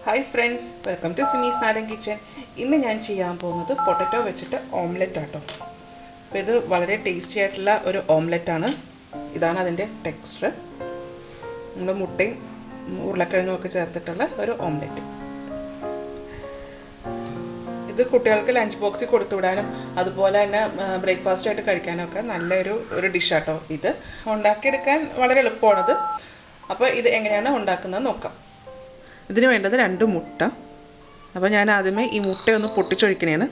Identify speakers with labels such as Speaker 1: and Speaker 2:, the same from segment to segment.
Speaker 1: Hi friends, welcome to Simis Nadan Kitchen. ഇന്ന് ഞാൻ ചെയ്യാൻ പോകുന്നത് പൊട്ടറ്റോ വെച്ചിട്ട് ഓംലെറ്റ് ആട്ടോ. അപ്പോൾ ഇത് വളരെ ടേസ്റ്റി ആയിട്ടുള്ള ഒരു ഓംലെറ്റ് ആണ്. ഇതാണ് അതിന്റെ ടെക്സ്ചർ. നമ്മൾ മുട്ടയും ഉരുളക്കിഴങ്ങും ഒക്കെ ചേർത്തിട്ടുള്ള ഒരു ഓംലെറ്റ്. ഇത് കുട്ടികൾക്ക് ലഞ്ച് ബോക്സിൽ കൊടുത്തു വിടാനും അതുപോലെ തന്നെ ബ്രേക്ക്ഫാസ്റ്റ് ആയിട്ട് കഴിക്കാനും ഒക്കെ നല്ലൊരു ഡിഷ് ആട്ടോ. ഇത് ഉണ്ടാക്കിയെടുക്കാൻ വളരെ എളുപ്പമാണത്. അപ്പോൾ ഇത് എങ്ങനെയാണ് ഉണ്ടാക്കുന്നത് നോക്കാം. ഇതിന് വേണ്ടത് 2 മുട്ട. അപ്പോൾ ഞാൻ ആദ്യമേ ഈ മുട്ടയൊന്ന് പൊട്ടിച്ചൊഴിക്കണേണ്.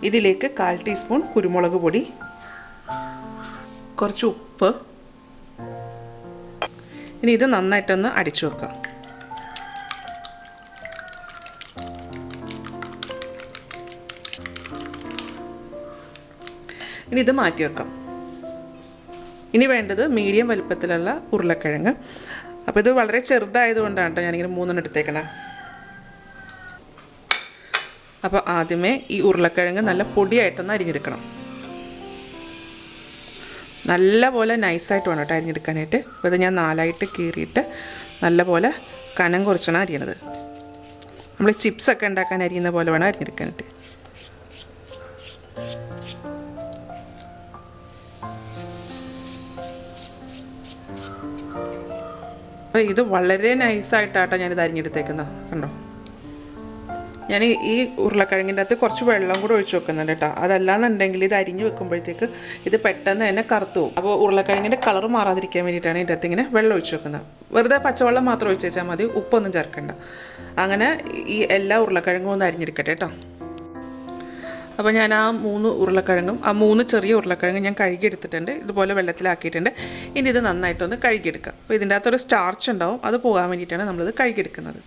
Speaker 1: ഇതിലേക്ക് 1/4 ടീസ്പൂൺ കുരുമുളക് പൊടി, കുറച്ച് ഉപ്പ്. ഇനി ഇത് നന്നായിട്ടൊന്ന് അടിച്ചു വെക്കാം. ഇനി ഇത് മാറ്റി വെക്കാം. ഇനി വേണ്ടത് മീഡിയം വലുപ്പത്തിലുള്ള ഉരുളക്കിഴങ്ങ്. അപ്പോൾ ഇത് വളരെ ചെറുതായതുകൊണ്ടാണ് കേട്ടോ ഞാനിങ്ങനെ 3 എടുത്തേക്കണം. അപ്പോൾ ആദ്യമേ ഈ ഉരുളക്കിഴങ്ങ് നല്ല പൊടിയായിട്ടൊന്ന് അരിഞ്ഞെടുക്കണം. നല്ലപോലെ നൈസായിട്ട് വേണം കേട്ടോ അരിഞ്ഞെടുക്കാനായിട്ട്. അപ്പോൾ ഇത് ഞാൻ 4ആയിട്ട് കീറിയിട്ട് നല്ലപോലെ കനം കുറച്ചാണ് അരിയണത്. നമ്മൾ ചിപ്സൊക്കെ ഉണ്ടാക്കാൻ അരിയുന്ന പോലെ വേണം അരിഞ്ഞെടുക്കാനായിട്ട്. അപ്പോൾ ഇത് വളരെ നൈസായിട്ടാട്ടോ ഞാനിത് അരിഞ്ഞെടുത്തേക്കുന്നത്. കണ്ടോ, ഞാൻ ഈ ഉരുളക്കിഴങ്ങിൻ്റെ അകത്ത് കുറച്ച് വെള്ളം കൂടെ ഒഴിച്ച് വെക്കുന്നുണ്ട് കേട്ടോ. അതല്ലാന്നുണ്ടെങ്കിൽ ഇത് അരിഞ്ഞ് വെക്കുമ്പോഴത്തേക്ക് ഇത് പെട്ടെന്ന് തന്നെ കറുത്തു പോകും. അപ്പോൾ ഉരുളക്കിഴങ്ങിൻ്റെ കളർ മാറാതിരിക്കാൻ വേണ്ടിയിട്ടാണ് ഇതിൻ്റെ അകത്ത് ഇങ്ങനെ വെള്ളം ഒഴിച്ച് വെക്കുന്നത്. വെറുതെ പച്ചവെള്ളം മാത്രം ഒഴിച്ച് വെച്ചാൽ മതി, ഉപ്പൊന്നും ചേർക്കണ്ട. അങ്ങനെ ഈ എല്ലാ ഉരുളക്കിഴങ്ങും ഒന്ന് അരിഞ്ഞെടുക്കട്ടെ കേട്ടോ. അപ്പോൾ ഞാൻ ആ 3 ഉരുളക്കിഴങ്ങും 3 ചെറിയ ഉരുളക്കിഴങ്ങും ഞാൻ കഴുകിയെടുത്തിട്ടുണ്ട്. ഇതുപോലെ വെള്ളത്തിലാക്കിയിട്ടുണ്ട്. ഇനി ഇത് നന്നായിട്ടൊന്ന് കഴുകിയെടുക്കാം. അപ്പോൾ ഇതിൻ്റെ അകത്തൊരു സ്റ്റാർച്ച് ഉണ്ടാവും, അത് പോകാൻ വേണ്ടിയിട്ടാണ് നമ്മളിത് കഴുകിയെടുക്കുന്നത്.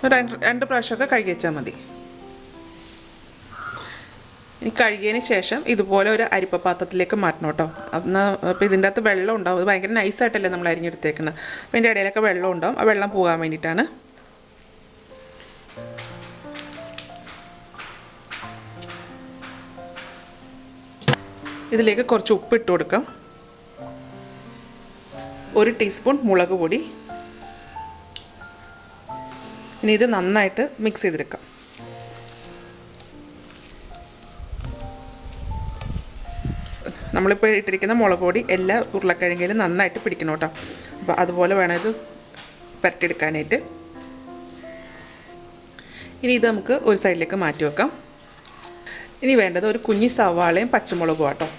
Speaker 1: 2 പ്രാവശ്യമൊക്കെ കഴുകി വെച്ചാൽ മതി. ഇനി കഴുകിയതിന് ശേഷം ഇതുപോലെ ഒരു അരിപ്പ പാത്രത്തിലേക്ക് മാറ്റണം കേട്ടോ. അപ്പോൾ ഇതിൻ്റെ അകത്ത് വെള്ളം ഉണ്ടാവും. അത് ഭയങ്കര നൈസായിട്ടല്ലേ നമ്മൾ അരിഞ്ഞെടുത്തേക്കുന്നത്. അപ്പോൾ ഇതിൻ്റെ ഇടയിലൊക്കെ വെള്ളം ഉണ്ടാവും. ആ വെള്ളം പോകാൻ വേണ്ടിയിട്ടാണ്. ഇതിലേക്ക് കുറച്ച് ഉപ്പ് ഇട്ട് കൊടുക്കാം. 1 ടീസ്പൂൺ മുളക് പൊടി. ഇനി ഇത് നന്നായിട്ട് മിക്സ് ചെയ്തെടുക്കാം. നമ്മളിപ്പോൾ ഇട്ടിരിക്കുന്ന മുളക് പൊടി എല്ലാ ഉരുളക്കിഴങ്ങിലും നന്നായിട്ട് പിടിക്കണം കേട്ടോ. അപ്പോൾ അതുപോലെ വേണം ഇത് പുരട്ടിയെടുക്കാനായിട്ട്. ഇനി ഇത് നമുക്ക് ഒരു സൈഡിലേക്ക് മാറ്റി വെക്കാം. ഇനി വേണ്ടത് ഒരു കുഞ്ഞി സവാളയും പച്ചമുളകും ആട്ടോ.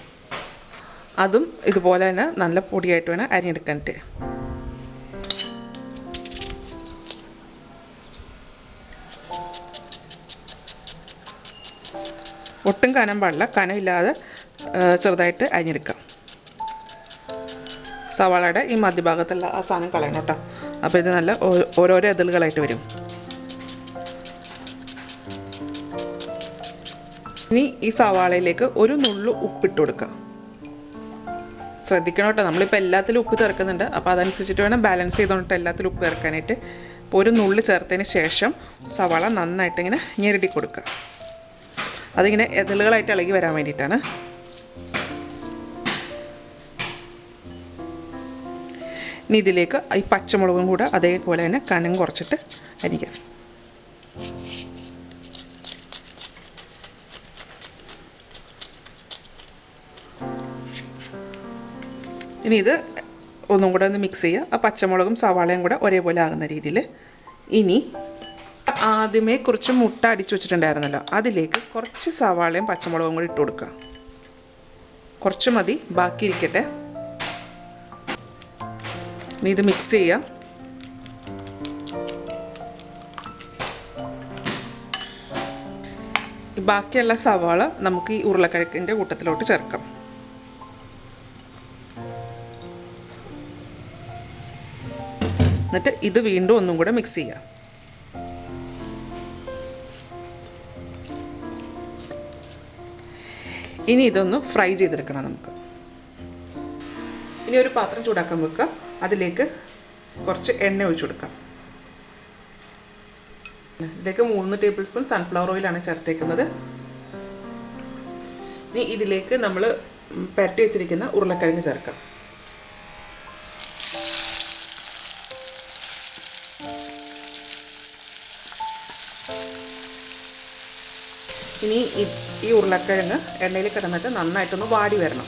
Speaker 1: അതും ഇതുപോലെ തന്നെ നല്ല പൊടിയായിട്ട് വേണം അരിഞ്ഞെടുക്കാനായിട്ട്. ഒട്ടും കനം പാടില്ല, കനമില്ലാതെ ചെറുതായിട്ട് അരിഞ്ഞെടുക്കാം. സവാളയുടെ ഈ മധ്യഭാഗത്തുള്ള ആ സാധനം കളയണം കേട്ടോ. അപ്പോൾ ഇത് നല്ല ഓരോരോ എതിളുകളായിട്ട് വരും. ഇനി ഈ സവാളയിലേക്ക് ഒരു നുള്ളു ഉപ്പിട്ട് കൊടുക്കുക. ശ്രദ്ധിക്കണം കേട്ടോ, നമ്മളിപ്പോൾ എല്ലാത്തിലും ഉപ്പ് ചേർക്കുന്നുണ്ട്. അപ്പോൾ അതനുസരിച്ചിട്ട് വേണം ബാലൻസ് ചെയ്തുകൊണ്ടിട്ട് എല്ലാത്തിലും ഉപ്പ് ചേർക്കാനായിട്ട്. ഇപ്പോൾ ഒരു നുള്ളി ചേർത്തതിന് ശേഷം സവാള നന്നായിട്ട് ഇങ്ങനെ ഞെരടി കൊടുക്കുക. അതിങ്ങനെ എതിളുകളായിട്ട് ഇളകി വരാൻ വേണ്ടിയിട്ടാണ്. ഇനി ഇതിലേക്ക് ഈ പച്ചമുളകും കൂടെ അതേപോലെ തന്നെ കനം കുറച്ചിട്ട് അരിക്കാം. ഇനി ഇത് ഒന്നും കൂടെ ഒന്ന് മിക്സ് ചെയ്യുക. ആ പച്ചമുളകും സവാളയും കൂടെ ഒരേപോലെ ആകുന്ന രീതിയിൽ. ഇനി ആദ്യമേ കുറച്ച് മുട്ട അടിച്ചു വെച്ചിട്ടുണ്ടായിരുന്നല്ലോ, അതിലേക്ക് കുറച്ച് സവാളയും പച്ചമുളകും കൂടി ഇട്ട് കൊടുക്കുക. കുറച്ച് മതി, ബാക്കി ഇരിക്കട്ടെ. ഇനി ഇത് മിക്സ് ചെയ്യുക. ബാക്കിയുള്ള സവാള നമുക്ക് ഈ ഉരുളക്കിഴങ്ങിൻ്റെ കൂട്ടത്തിലോട്ട് ചേർക്കാം. എന്നിട്ട് ഇത് വീണ്ടും ഒന്നും കൂടെ മിക്സ് ചെയ്യാം. ഇനി ഇതൊന്ന് ഫ്രൈ ചെയ്തെടുക്കണം നമുക്ക്. ഇനി ഒരു പാത്രം ചൂടാക്കാൻ വെക്കുക. അതിലേക്ക് കുറച്ച് എണ്ണ ഒഴിച്ചു കൊടുക്കാം. ഇതിലേക്ക് 3 ടേബിൾ സ്പൂൺ സൺഫ്ലവർ ഓയിലാണ് ചേർത്തേക്കുന്നത്. ഇനി ഇതിലേക്ക് നമ്മൾ പരട്ടി വെച്ചിരിക്കുന്ന ഉരുളക്കിഴങ്ങ് ചേർക്കാം. ഇനി ഈ ഉരുളക്കിഴങ്ങ് എണ്ണയിൽ കിടന്നിട്ട് നന്നായിട്ടൊന്ന് വാടി വരണം.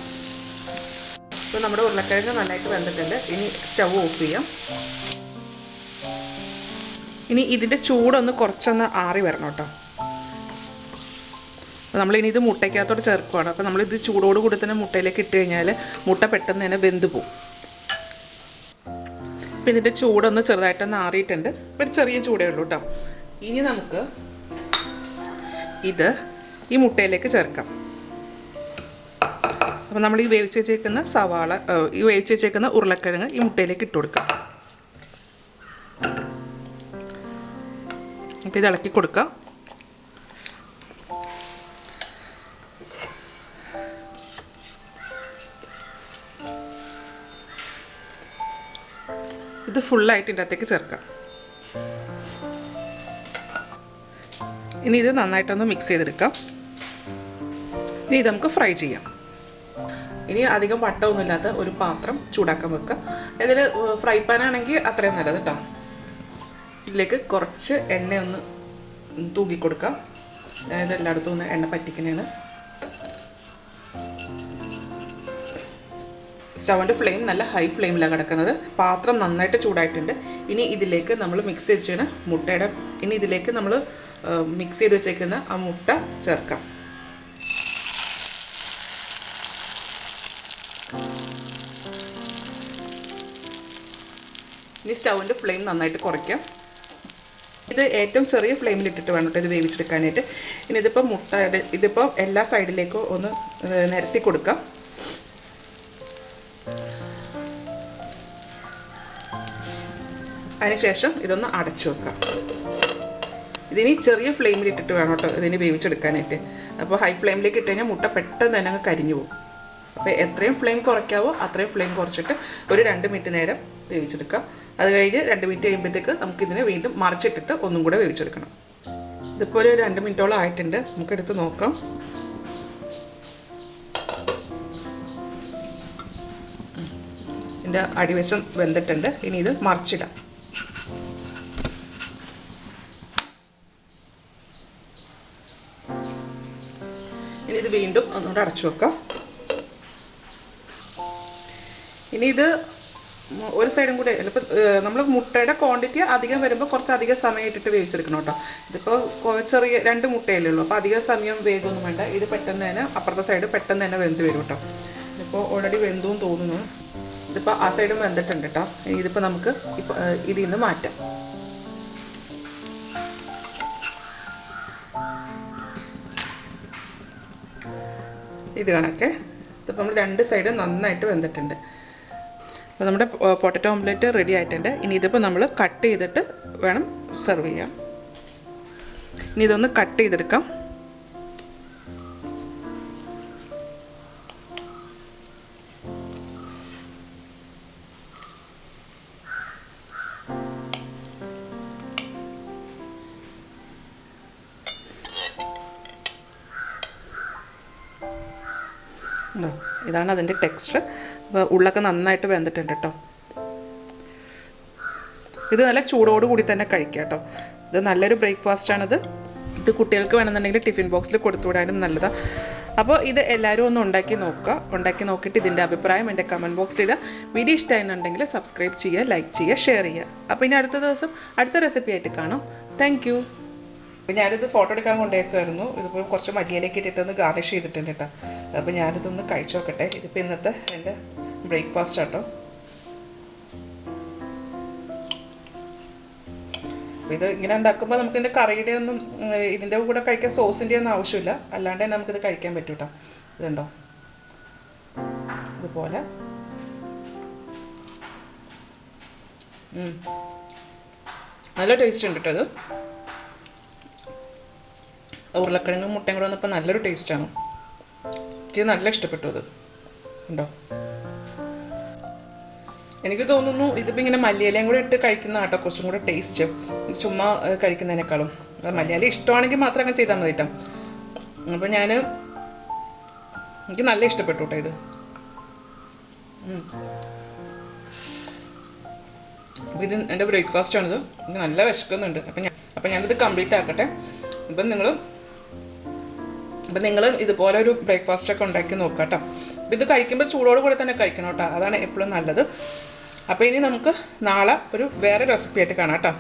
Speaker 1: അപ്പോൾ നമ്മുടെ ഉരുളക്കിഴങ്ങ് നന്നായിട്ട് വെന്തിട്ടുണ്ട്. ഇനി സ്റ്റവ് ഓഫ് ചെയ്യാം. ഇനി ഇതിൻ്റെ ചൂടൊന്ന് കുറച്ചൊന്ന് ആറി വരണം കേട്ടോ. അപ്പോൾ നമ്മളിനി ഇത് മുട്ടയ്ക്കകത്തോട്ട് ചേർക്കുകയാണ്. അപ്പോൾ നമ്മളിത് ചൂടോട് കൂടി തന്നെ മുട്ടയിലേക്ക് ഇട്ട് കഴിഞ്ഞാൽ മുട്ട പെട്ടെന്ന് തന്നെ വെന്ത് പോകും. അപ്പോൾ ഇതിൻ്റെ ചൂടൊന്ന് ചെറുതായിട്ടൊന്ന് ആറിയിട്ടുണ്ട്. ഒരു ചെറിയ ചൂടേ ഉള്ളൂ കേട്ടോ. ഇനി നമുക്ക് ഇത് ഈ മുട്ടയിലേക്ക് ചേർക്കാം. അപ്പോൾ നമ്മൾ ഈ വേവിച്ച് വെച്ചേക്കുന്ന സവാള, ഈ വേവിച്ച് വെച്ചേക്കുന്ന ഉരുളക്കിഴങ്ങ് ഈ മുട്ടയിലേക്ക് ഇട്ട് കൊടുക്കാം. അപ്പോൾ ഇത് ഇളക്കി കൊടുക്കാം. ഇത് ഫുള്ളായിട്ട് ഇതിൻ്റെ അകത്തേക്ക് ചേർക്കാം. ഇനി ഇത് നന്നായിട്ടൊന്ന് മിക്സ് ചെയ്തെടുക്കാം. ഇനി ഇത് നമുക്ക് ഫ്രൈ ചെയ്യാം. ഇനി അധികം വട്ടമൊന്നുമില്ലാത്ത ഒരു പാത്രം ചൂടാക്കാൻ വെക്കുക. ഇതിൽ ഫ്രൈ പാൻ ആണെങ്കിൽ അത്രയും നല്ലത് കേട്ടോ. ഇതിലേക്ക് കുറച്ച് എണ്ണ ഒന്ന് തൂക്കിക്കൊടുക്കാം. അതായത് എല്ലായിടത്തും ഒന്ന് എണ്ണ പറ്റിക്കണേന്ന്. സ്റ്റൗവിൻ്റെ ഫ്ലെയിം നല്ല ഹൈ ഫ്ലെയിമിലാണ് കിടക്കുന്നത്. പാത്രം നന്നായിട്ട് ചൂടായിട്ടുണ്ട്. ഇനി ഇതിലേക്ക് നമ്മൾ മിക്സ് ചെയ്ത് മുട്ടയുടെ ഇനി ഇതിലേക്ക് നമ്മൾ മിക്സ് ചെയ്ത് വെച്ചേക്കുന്ന ആ മുട്ട ചേർക്കാം. ഇനി സ്റ്റൗവിൻ്റെ ഫ്ലെയിം നന്നായിട്ട് കുറയ്ക്കാം. ഇത് ഏറ്റവും ചെറിയ ഫ്ലെയിമിലിട്ടിട്ട് വേണം കേട്ടോ ഇത് വേവിച്ചെടുക്കാനായിട്ട്. ഇനി ഇതിപ്പോൾ എല്ലാ സൈഡിലേക്കും ഒന്ന് നിരത്തി കൊടുക്കാം. അതിനുശേഷം ഇതൊന്ന് അടച്ചു വെക്കാം. ഇതിനി ചെറിയ ഫ്ലെയിമിലിട്ടിട്ട് വേണം കേട്ടോ ഇതിന് വേവിച്ചെടുക്കാനായിട്ട്. അപ്പോൾ ഹൈ ഫ്ലെയിമിലേക്ക് ഇട്ട് കഴിഞ്ഞാൽ മുട്ട പെട്ടെന്ന് തന്നെ അങ്ങ് കരിഞ്ഞു പോകും. അപ്പോൾ എത്രയും ഫ്ലെയിം കുറയ്ക്കാവോ അത്രയും ഫ്ലെയിം കുറച്ചിട്ട് ഒരു 2 മിനിറ്റ് നേരം വേവിച്ചെടുക്കാം. അത് കഴിഞ്ഞ് 2 മിനിറ്റ് കഴിയുമ്പോഴത്തേക്ക് നമുക്കിതിനെ വീണ്ടും മറിച്ചിട്ടിട്ട് ഒന്നും കൂടെ വേവിച്ചെടുക്കണം. ഇതിപ്പോൾ ഒരു 2 മിനിറ്റോളം ആയിട്ടുണ്ട്. നമുക്കെടുത്ത് നോക്കാം. ഇതിൻ്റെ അടിവശം വെന്തിട്ടുണ്ട്. ഇനി ഇത് മറിച്ചിടാം. ഇനി ഇത് വീണ്ടും ഒന്നുകൂടെ അടച്ചു വെക്കാം. ഇനി ഇത് ഒരു സൈഡും കൂടെ ചിലപ്പോൾ നമ്മൾ മുട്ടയുടെ ക്വാണ്ടിറ്റി അധികം വരുമ്പോൾ കുറച്ചധികം സമയം ഇട്ടിട്ട് വേവിച്ചെടുക്കണം കേട്ടോ. ഇതിപ്പോൾ ചെറിയ 2 മുട്ടയല്ലേ ഉള്ളൂ. അപ്പോൾ അധികം സമയം വേഗമൊന്നും വേണ്ട. ഇത് പെട്ടെന്ന് തന്നെ അപ്പുറത്തെ സൈഡ് പെട്ടെന്ന് തന്നെ വെന്ത് വരും കേട്ടോ. ഇതിപ്പോൾ ഓൾറെഡി വെന്തും തോന്നുന്നു. ഇതിപ്പോൾ ആ സൈഡും വെന്തിട്ടുണ്ട് കേട്ടോ. ഇതിപ്പോൾ നമുക്ക് ഇതിൽ നിന്ന് മാറ്റാം. ഇത് കണക്കെ ഇതിപ്പോൾ നമ്മൾ 2 സൈഡും നന്നായിട്ട് വെന്തിട്ടുണ്ട്. അപ്പോൾ നമ്മുടെ പൊട്ടറ്റോ ഓംലെറ്റ് റെഡി ആയിട്ടുണ്ട്. ഇനി ഇതിപ്പോൾ നമ്മൾ കട്ട് ചെയ്തിട്ട് വേണം സെർവ് ചെയ്യാം. ഇനി ഇതൊന്ന് കട്ട് ചെയ്തെടുക്കാം. ഇതാണ് അതിൻ്റെ ടെക്സ്ചർ. അപ്പോൾ ഉള്ളൊക്കെ നന്നായിട്ട് വെന്തിട്ടുണ്ട് കേട്ടോ. ഇത് നല്ല ചൂടോടുകൂടി തന്നെ കഴിക്കാം കേട്ടോ. ഇത് നല്ലൊരു ബ്രേക്ക്ഫാസ്റ്റാണിത്. ഇത് കുട്ടികൾക്ക് വേണമെന്നുണ്ടെങ്കിൽ ടിഫിൻ ബോക്സിൽ കൊടുത്തുവിടാനും നല്ലതാണ്. അപ്പോൾ ഇത് എല്ലാവരും ഒന്ന് ഉണ്ടാക്കി നോക്കുക. ഉണ്ടാക്കി നോക്കിയിട്ട് ഇതിൻ്റെ അഭിപ്രായം എൻ്റെ കമൻറ്റ് ബോക്സിൽ ഇടുക. വീഡിയോ ഇഷ്ടമായിരുന്നുണ്ടെങ്കിൽ സബ്സ്ക്രൈബ് ചെയ്യുക, ലൈക്ക് ചെയ്യുക, ഷെയർ ചെയ്യുക. അപ്പോൾ ഇനി അടുത്ത ദിവസം അടുത്ത റെസിപ്പി ആയിട്ട് കാണാം. Thank you. അപ്പോൾ ഞാനിത് ഫോട്ടോ എടുക്കാൻ കൊണ്ടുപോയേക്കുമായിരുന്നു. ഇതിപ്പോൾ കുറച്ച് മല്ലിയിലേക്ക് ഇട്ടിട്ടൊന്ന് ഗാർണിഷ് ചെയ്തിട്ടുണ്ട് കേട്ടോ. അപ്പോൾ ഞാനിതൊന്ന് കഴിച്ചു നോക്കട്ടെ. ഇതിപ്പോൾ ഇന്നത്തെ എൻ്റെ ബ്രേക്ക്ഫാസ്റ്റ് കേട്ടോ. ഇത് ഇങ്ങനെ ഉണ്ടാക്കുമ്പോൾ നമുക്കിതിൻ്റെ കറിയുടെ ഒന്നും ഇതിൻ്റെ കൂടെ കഴിക്കാൻ സോസിൻ്റെ ഒന്നും ആവശ്യമില്ല. അല്ലാണ്ട് തന്നെ നമുക്കിത് കഴിക്കാൻ പറ്റും കേട്ടോ. ഇതുണ്ടോ ഇതുപോലെ. നല്ല ടേസ്റ്റ് ഉണ്ട് കേട്ടോ. ഇത് ഉരുളക്കിഴങ്ങും മുട്ടയും കൂടെ വന്നപ്പോൾ നല്ലൊരു ടേസ്റ്റാണ്. എനിക്ക് നല്ല ഇഷ്ടപ്പെട്ടു. അത് ഉണ്ടോ. എനിക്ക് തോന്നുന്നു ഇതിപ്പോൾ ഇങ്ങനെ മല്ലിയിലയും കൂടെ ഇട്ട് കഴിക്കുന്ന കേട്ടോ കുറച്ചും കൂടെ ടേസ്റ്റ് ചുമ്മാ കഴിക്കുന്നതിനേക്കാളും. മല്ലിയില ഇഷ്ടമാണെങ്കിൽ മാത്രം അങ്ങനെ ചെയ്താൽ മതി കേട്ടോ. അപ്പോൾ ഞാൻ എനിക്ക് നല്ല ഇഷ്ടപ്പെട്ടു കേട്ടോ ഇത്. അപ്പോൾ ഇത് എൻ്റെ ബ്രേക്ക്ഫാസ്റ്റാണിത്. എനിക്ക് നല്ല വിശക്കുന്നുണ്ട്. അപ്പം ഞാനിത് കംപ്ലീറ്റ് ആക്കട്ടെ. അപ്പം നിങ്ങൾ ഇതുപോലെ ഒരു ബ്രേക്ക്ഫാസ്റ്റൊക്കെ ഉണ്ടാക്കി നോക്കാം കേട്ടോ. അപ്പം ഇത് കഴിക്കുമ്പോൾ ചൂടോട് കൂടെ തന്നെ കഴിക്കണം കേട്ടോ. അതാണ് എപ്പോഴും നല്ലത്. അപ്പോൾ ഇനി നമുക്ക് നാളെ ഒരു വേറെ റെസിപ്പി ആയിട്ട് കാണാം കേട്ടോ.